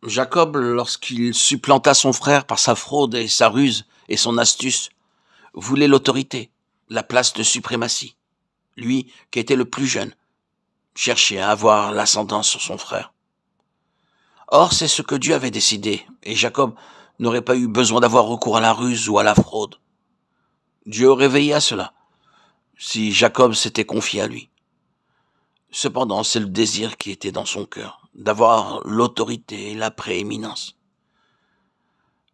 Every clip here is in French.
Jacob, lorsqu'il supplanta son frère par sa fraude et sa ruse et son astuce, voulait l'autorité, la place de suprématie. Lui, qui était le plus jeune, cherchait à avoir l'ascendant sur son frère. Or, c'est ce que Dieu avait décidé, et Jacob n'aurait pas eu besoin d'avoir recours à la ruse ou à la fraude. Dieu aurait veillé à cela, si Jacob s'était confié à lui. Cependant, c'est le désir qui était dans son cœur, d'avoir l'autorité et la prééminence.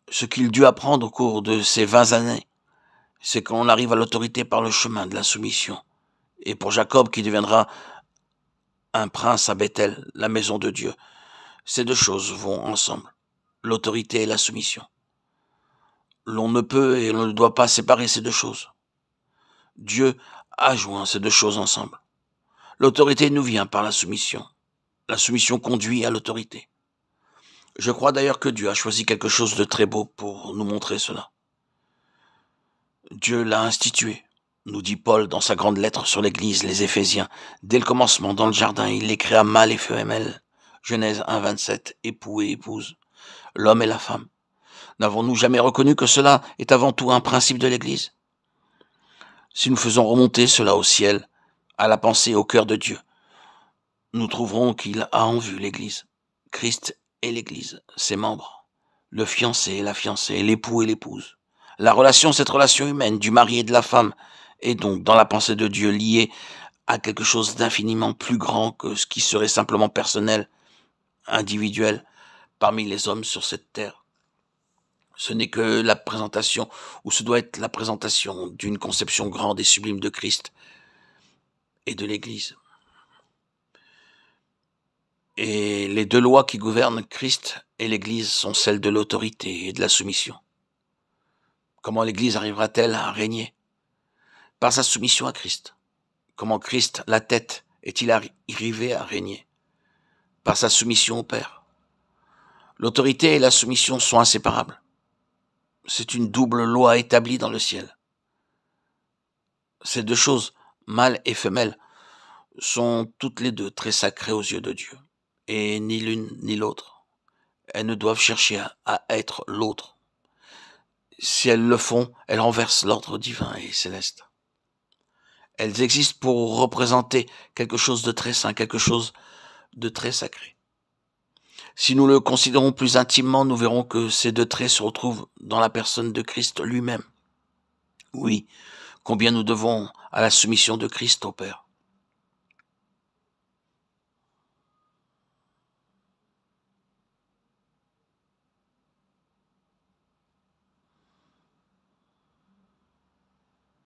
Ce qu'il dut apprendre au cours de ces 20 années, c'est qu'on arrive à l'autorité par le chemin de la soumission. Et pour Jacob, qui deviendra un prince à Bethel, la maison de Dieu, ces deux choses vont ensemble, l'autorité et la soumission. L'on ne peut et l'on ne doit pas séparer ces deux choses. Dieu a joint ces deux choses ensemble. L'autorité nous vient par la soumission. La soumission conduit à l'autorité. Je crois d'ailleurs que Dieu a choisi quelque chose de très beau pour nous montrer cela. Dieu l'a institué, nous dit Paul dans sa grande lettre sur l'Église, les Éphésiens. Dès le commencement, dans le jardin, il les créa mâle et femelle. Genèse 1, 27, époux et épouse, l'homme et la femme. N'avons-nous jamais reconnu que cela est avant tout un principe de l'Église? Si nous faisons remonter cela au ciel, à la pensée, au cœur de Dieu, nous trouverons qu'il a en vue l'Église, Christ et l'Église, ses membres, le fiancé et la fiancée, l'époux et l'épouse. La relation, cette relation humaine du mari et de la femme, est donc dans la pensée de Dieu liée à quelque chose d'infiniment plus grand que ce qui serait simplement personnel, individuel, parmi les hommes sur cette terre. Ce n'est que la présentation, ou ce doit être la présentation d'une conception grande et sublime de Christ et de l'Église. Et les deux lois qui gouvernent Christ et l'Église sont celles de l'autorité et de la soumission. Comment l'Église arrivera-t-elle à régner? Par sa soumission à Christ. Comment Christ, la tête, est-il arrivé à régner? Par sa soumission au Père. L'autorité et la soumission sont inséparables. C'est une double loi établie dans le ciel. Ces deux choses, mâle et femelle, sont toutes les deux très sacrées aux yeux de Dieu. Et ni l'une ni l'autre. Elles ne doivent chercher à être l'autre. Si elles le font, elles renversent l'ordre divin et céleste. Elles existent pour représenter quelque chose de très saint, quelque chose de très sacré. Si nous le considérons plus intimement, nous verrons que ces deux traits se retrouvent dans la personne de Christ lui-même. Oui, combien nous devons à la soumission de Christ au Père.